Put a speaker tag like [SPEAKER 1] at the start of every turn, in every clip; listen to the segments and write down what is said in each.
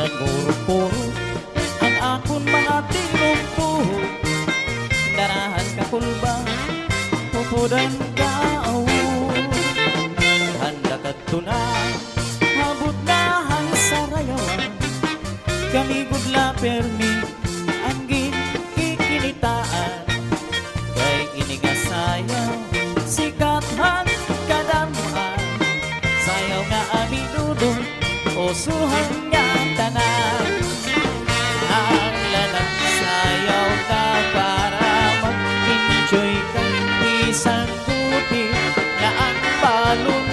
[SPEAKER 1] nagmurupuro ang akon mga tinumpuho. Darahan ka kulba, pupudan ka handa ka tunay, habot na ang sarayawan. Kami gudla permi, ang kikinitaan. Kay inigasayaw, sikat ang kadamuhan. Sayaw nga aminudong, osuhan nga tanan. Ang lalang sayaw ka para mag-enjoy ka. Isang buti na ang balon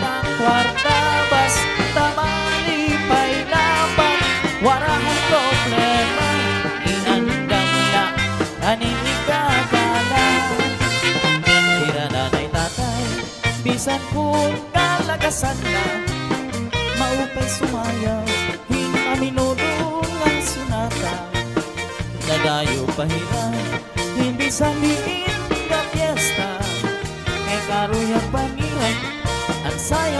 [SPEAKER 1] ang kwarta, basta malipay naman. Warahang problema, inandam na aninigagala. Tira nanay tatay, bisan kung kalagasan na, maupay sumayaw, hinaminudo ang sunata. Nadayo pahiran, hindi sabihin ka fiesta, kay karuyang pangiran, ang sayaw